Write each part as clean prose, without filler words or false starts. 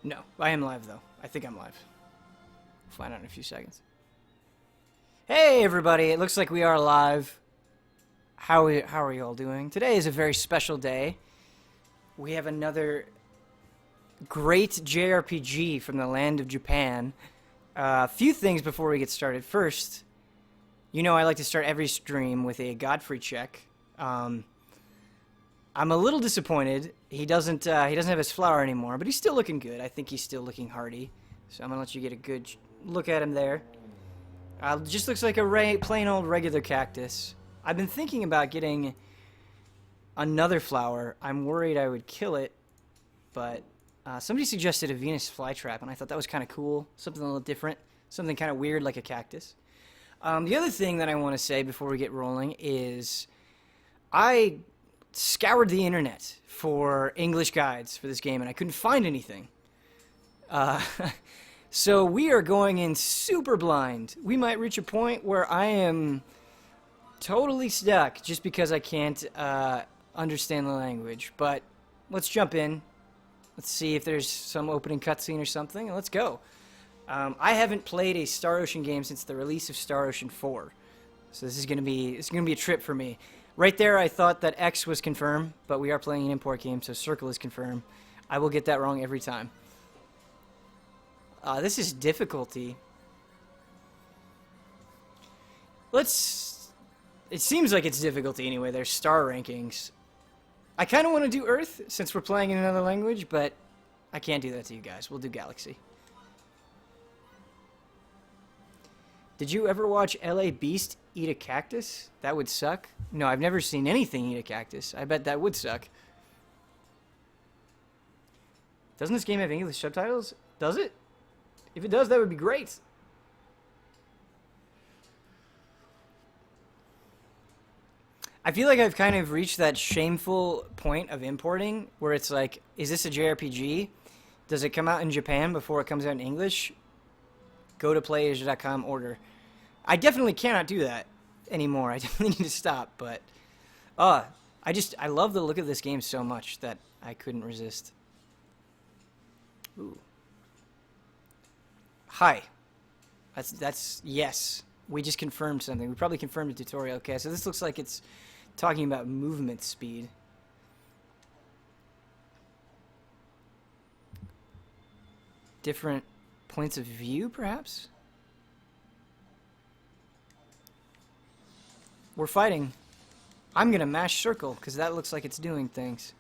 No, I am live though. I think I'm live. We'll find out in a few seconds. Hey everybody, it looks like we are live. How are you all doing? Today is a very special day. We have another great JRPG from the land of Japan. A few things before we get started. First, you know I like to start every stream with a Godfrey check. I'm a little disappointed. He doesn't have his flower anymore, but he's still looking good. I think he's still looking hardy. So I'm gonna let you get a good look at him there. Just looks like a plain old regular cactus. I've been thinking about getting another flower. I'm worried I would kill it, but somebody suggested a Venus flytrap, and I thought that was kind of cool. Something a little different. Something kind of weird like a cactus. The other thing that I want to say before we get rolling is I scoured the internet for English guides for this game, and I couldn't find anything. So we are going in super blind. We might reach a point where I am totally stuck just because I can't understand the language. But let's jump in. Let's see if there's some opening cutscene or something, and let's go. I haven't played a Star Ocean game since the release of Star Ocean 4, so this is gonna be a trip for me. Right there, I thought that X was confirmed, but we are playing an import game, so Circle is confirmed. I will get that wrong every time. This is difficulty. It seems like it's difficulty anyway. There's star rankings. I kind of want to do Earth, since we're playing in another language, but I can't do that to you guys. We'll do Galaxy. Did you ever watch L.A. Beast eat a cactus? That would suck. No, I've never seen anything eat a cactus. I bet that would suck. Doesn't this game have English subtitles? Does it? If it does, that would be great. I feel like I've kind of reached that shameful point of importing where it's like, is this a JRPG? Does it come out in Japan before it comes out in English? Go to playasia.com, order. I definitely cannot do that anymore. I definitely need to stop, but I love the look of this game so much that I couldn't resist. Ooh. Hi. That's yes. We just confirmed something. We probably confirmed a tutorial. Okay, so this looks like it's talking about movement speed. Different points of view, perhaps? We're fighting. I'm gonna mash circle, because that looks like it's doing things.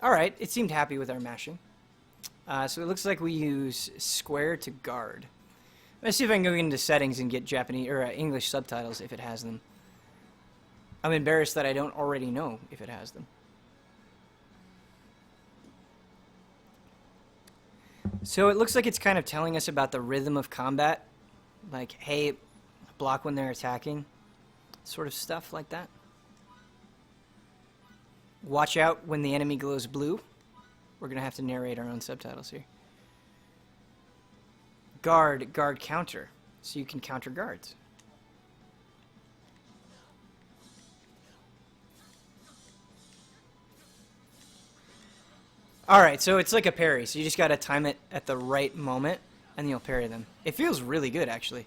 Alright, it seemed happy with our mashing. So it looks like we use square to guard. Let's see if I can go into settings and get Japanese or English subtitles if it has them. I'm embarrassed that I don't already know if it has them. So it looks like it's kind of telling us about the rhythm of combat. Like, hey, block when they're attacking. Sort of stuff like that. Watch out when the enemy glows blue. We're going to have to narrate our own subtitles here. Guard counter. So you can counter guards. Alright, so it's like a parry, so you just gotta time it at the right moment, and you'll parry them. It feels really good, actually.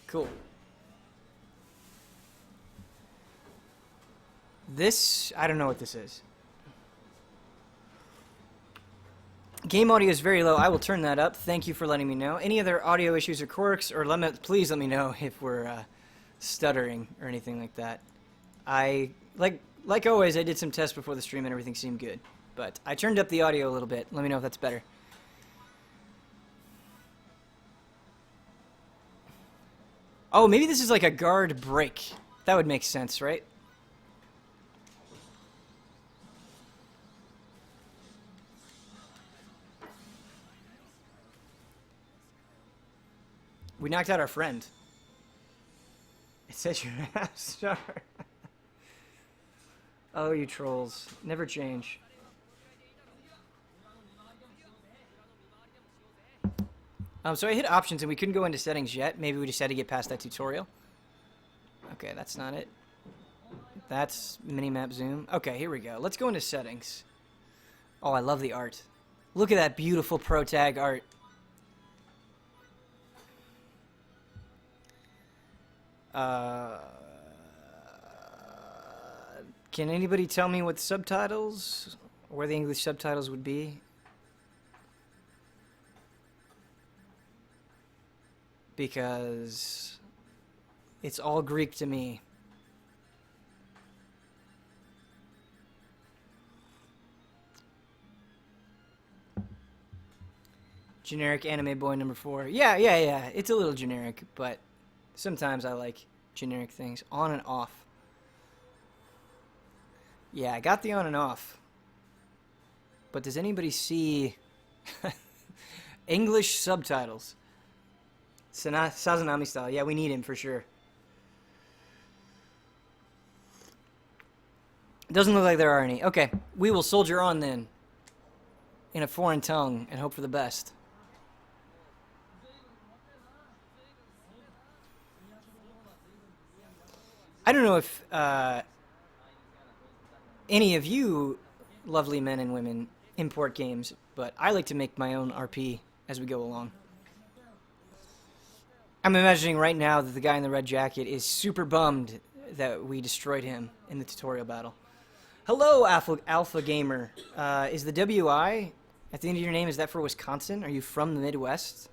Cool. This, I don't know what this is. Game audio is very low. I will turn that up. Thank you for letting me know. Any other audio issues or quirks, or please let me know if we're stuttering or anything like that. Like always, I did some tests before the stream and everything seemed good. But I turned up the audio a little bit. Let me know if that's better. Oh, maybe this is like a guard break. That would make sense, right? We knocked out our friend. It says you're a half star. Oh, you trolls. Never change. So I hit options and we couldn't go into settings yet. Maybe we just had to get past that tutorial. Okay, that's not it. That's minimap zoom. Okay, here we go. Let's go into settings. Oh, I love the art. Look at that beautiful pro tag art. Can anybody tell me what subtitles, where the English subtitles would be? Because it's all Greek to me. Generic anime boy number 4. Yeah. It's a little generic, but sometimes I like generic things. On and off. Yeah, I got the on and off. But does anybody see English subtitles? Sazanami style. Yeah, we need him for sure. Doesn't look like there are any. Okay, we will soldier on then. In a foreign tongue and hope for the best. I don't know if any of you lovely men and women import games, but I like to make my own RP as we go along. I'm imagining right now that the guy in the red jacket is super bummed that we destroyed him in the tutorial battle. Hello, Alpha Gamer. Is the WI at the end of your name, is that for Wisconsin? Are you from the Midwest?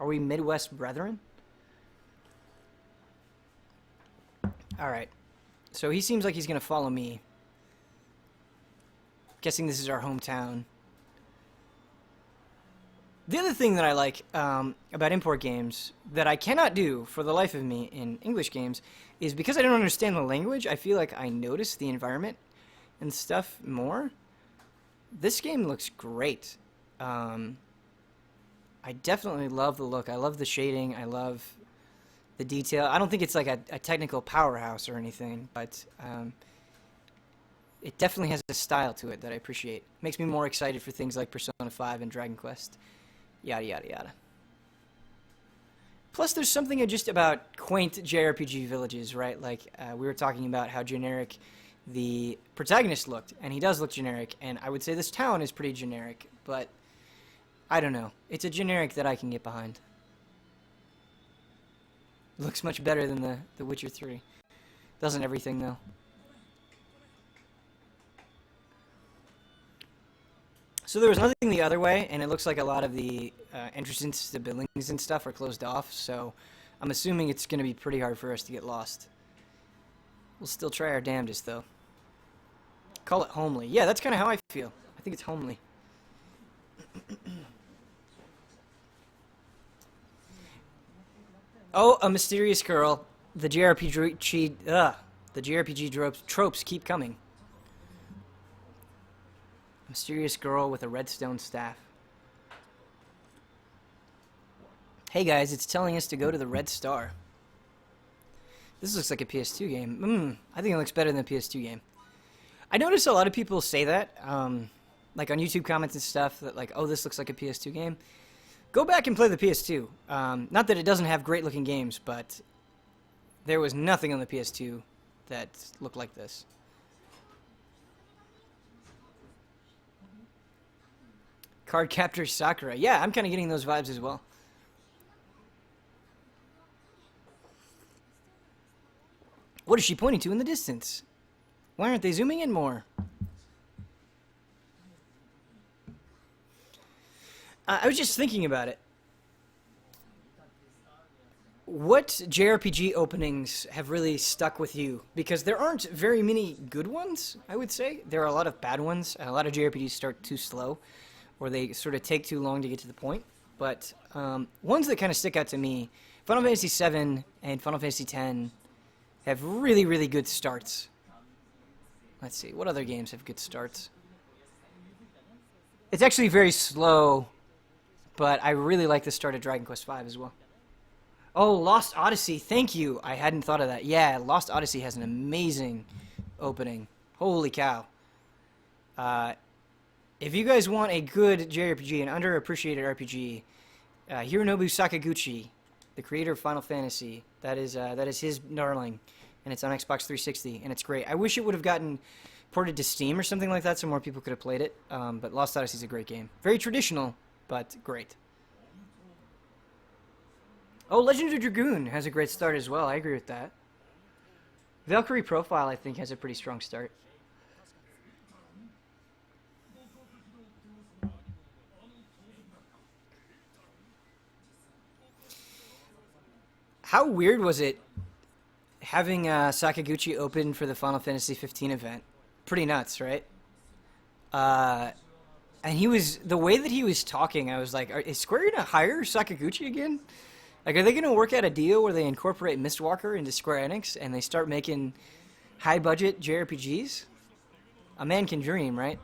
Are we Midwest brethren? Alright. So he seems like he's going to follow me. Guessing this is our hometown. The other thing that I like about import games that I cannot do for the life of me in English games is because I don't understand the language, I feel like I notice the environment and stuff more. This game looks great. I definitely love the look. I love the shading. I love the detail. I don't think it's like a technical powerhouse or anything, but it definitely has a style to it that I appreciate. Makes me more excited for things like Persona 5 and Dragon Quest. Yada, yada, yada. Plus, there's something just about quaint JRPG villages, right? Like, we were talking about how generic the protagonist looked, and he does look generic, and I would say this town is pretty generic, but I don't know. It's a generic that I can get behind. Looks much better than the Witcher 3. Doesn't everything, though. So there was nothing the other way, and it looks like a lot of the entrances to buildings and stuff are closed off, so I'm assuming it's going to be pretty hard for us to get lost. We'll still try our damnedest, though. Call it homely. Yeah, that's kind of how I feel. I think it's homely. Oh, a mysterious girl. The JRPG tropes keep coming. Mysterious girl with a redstone staff. Hey guys, it's telling us to go to the Red Star. This looks like a PS2 game. I think it looks better than a PS2 game. I notice a lot of people say that, like on YouTube comments and stuff, that like, oh, this looks like a PS2 game. Go back and play the PS2. Not that it doesn't have great looking games, but there was nothing on the PS2 that looked like this. Card Captor Sakura. Yeah, I'm kind of getting those vibes as well. What is she pointing to in the distance? Why aren't they zooming in more? I was just thinking about it. What JRPG openings have really stuck with you? Because there aren't very many good ones, I would say. There are a lot of bad ones, and a lot of JRPGs start too slow, or they sort of take too long to get to the point. But ones that kind of stick out to me, Final Fantasy VII and Final Fantasy X have really, really good starts. Let's see, what other games have good starts? It's actually very slow, but I really like the start of Dragon Quest V as well. Oh, Lost Odyssey, thank you. I hadn't thought of that. Yeah, Lost Odyssey has an amazing opening. Holy cow. If you guys want a good JRPG, an underappreciated RPG, Hironobu Sakaguchi, the creator of Final Fantasy. That is his darling, and it's on Xbox 360, and it's great. I wish it would have gotten ported to Steam or something like that so more people could have played it, but Lost Odyssey is a great game. Very traditional, but great. Oh, Legend of Dragoon has a great start as well. I agree with that. Valkyrie Profile, I think, has a pretty strong start. How weird was it having Sakaguchi open for the Final Fantasy 15 event? Pretty nuts, right? And he was, the way that he was talking, I was like, is Square gonna hire Sakaguchi again? Like, are they gonna work out a deal where they incorporate Mistwalker into Square Enix and they start making high-budget JRPGs? A man can dream, right?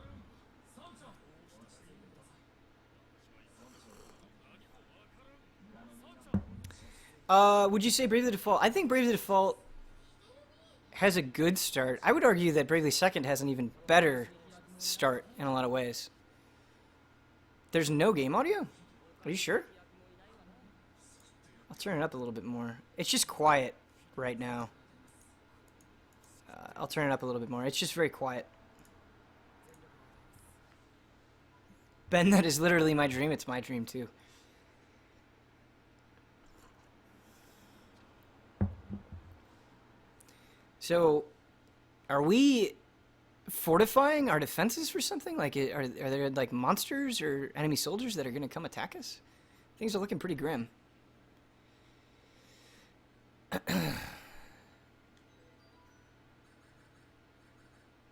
Would you say Bravely Default? I think Bravely Default has a good start. I would argue that Bravely Second has an even better start in a lot of ways. There's no game audio? Are you sure? I'll turn it up a little bit more. It's just quiet right now. I'll turn it up a little bit more. It's just very quiet. Ben, that is literally my dream. It's my dream too. So, are we fortifying our defenses for something? Like, are there like monsters or enemy soldiers that are going to come attack us? Things are looking pretty grim.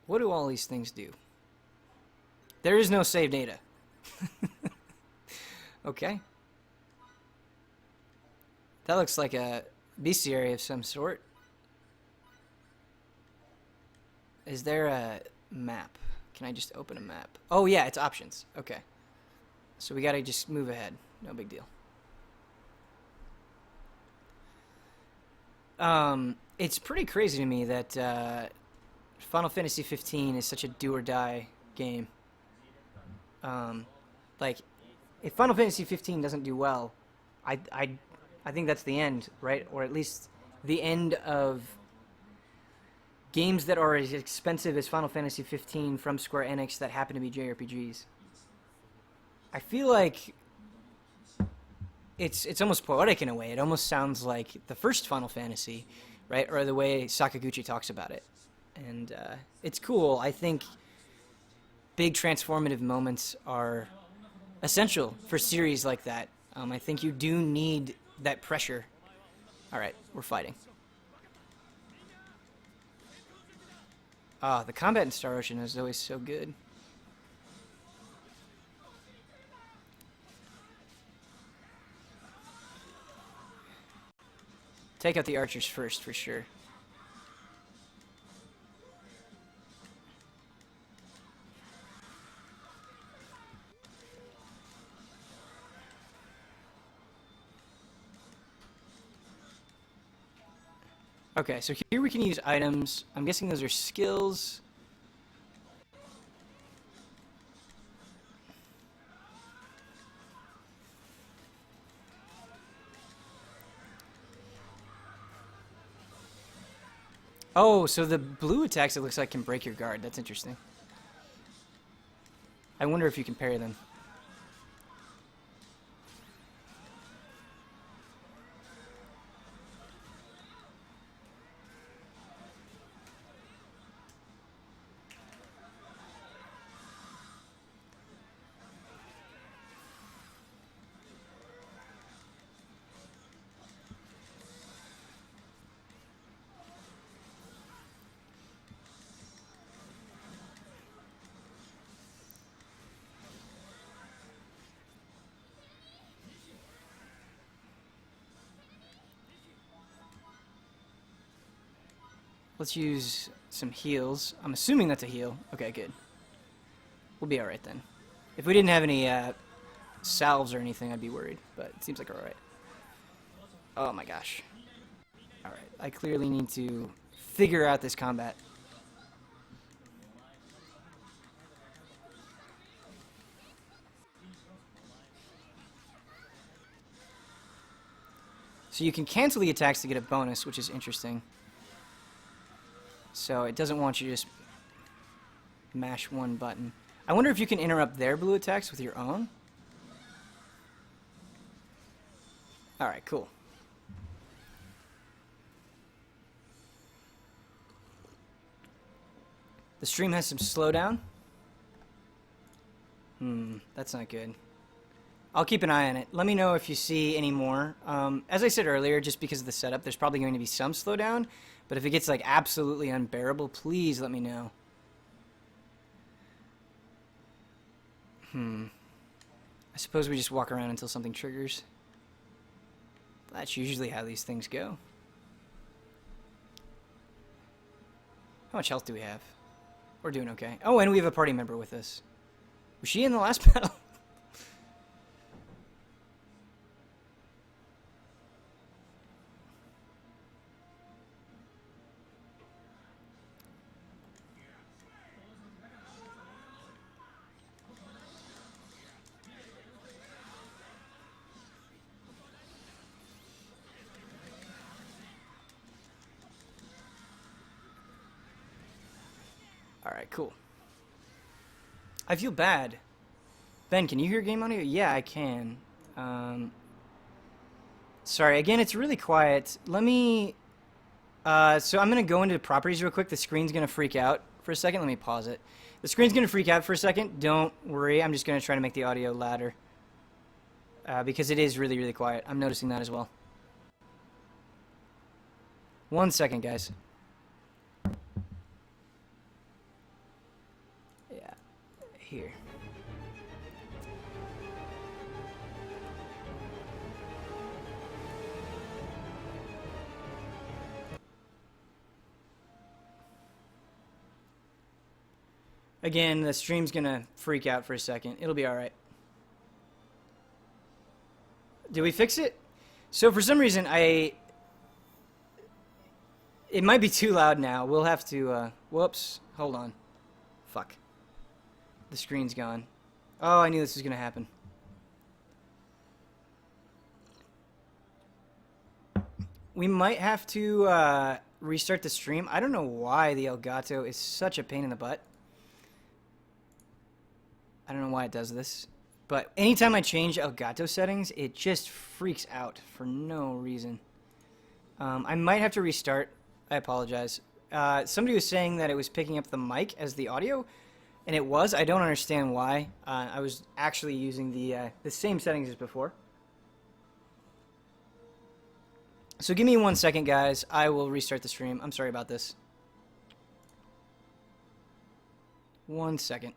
What do all these things do? There is no save data. Okay. That looks like a bestiary of some sort. Is there a map? Can I just open a map? Oh yeah, it's options. Okay. So we gotta just move ahead. No big deal. It's pretty crazy to me that Final Fantasy 15 is such a do-or-die game. Like, if Final Fantasy 15 doesn't do well, I think that's the end, right? Or at least the end of games that are as expensive as Final Fantasy 15 from Square Enix that happen to be JRPGs. I feel like it's almost poetic in a way. It almost sounds like the first Final Fantasy, right? Or the way Sakaguchi talks about it. And it's cool. I think big transformative moments are essential for series like that. I think you do need that pressure. All right, we're fighting. The combat in Star Ocean is always so good. Take out the archers first, for sure. Okay, so here we can use items. I'm guessing those are skills. Oh, so the blue attacks, it looks like, can break your guard. That's interesting. I wonder if you can parry them. Let's use some heals. I'm assuming that's a heal. Okay, good. We'll be alright then. If we didn't have any salves or anything, I'd be worried, but it seems like we're alright. Oh my gosh. Alright, I clearly need to figure out this combat. So you can cancel the attacks to get a bonus, which is interesting. So it doesn't want you to just mash one button. I wonder if you can interrupt their blue attacks with your own. Alright, cool. The stream has some slowdown. That's not good. I'll keep an eye on it. Let me know if you see any more. As I said earlier, just because of the setup, there's probably going to be some slowdown. But if it gets, like, absolutely unbearable, please let me know. I suppose we just walk around until something triggers. That's usually how these things go. How much health do we have? We're doing okay. Oh, and we have a party member with us. Was she in the last battle? Alright, cool. I feel bad. Ben, can you hear game audio? Yeah, I can. Sorry, again, it's really quiet. Let me... so I'm going to go into properties real quick. The screen's going to freak out for a second. Let me pause it. The screen's going to freak out for a second. Don't worry. I'm just going to try to make the audio louder. Because it is really, really quiet. I'm noticing that as well. 1 second, guys. Yeah. Here. Again, the stream's gonna freak out for a second. It'll be alright. Did we fix it? So for some reason, it might be too loud now. We'll have to, whoops. Hold on. Fuck. The screen's gone. Oh, I knew this was gonna happen. We might have to, restart the stream. I don't know why the Elgato is such a pain in the butt. I don't know why it does this, but anytime I change Elgato settings, it just freaks out for no reason. I might have to restart. I apologize. Somebody was saying that it was picking up the mic as the audio, and it was. I don't understand why. I was actually using the same settings as before. So give me 1 second, guys. I will restart the stream. I'm sorry about this. 1 second.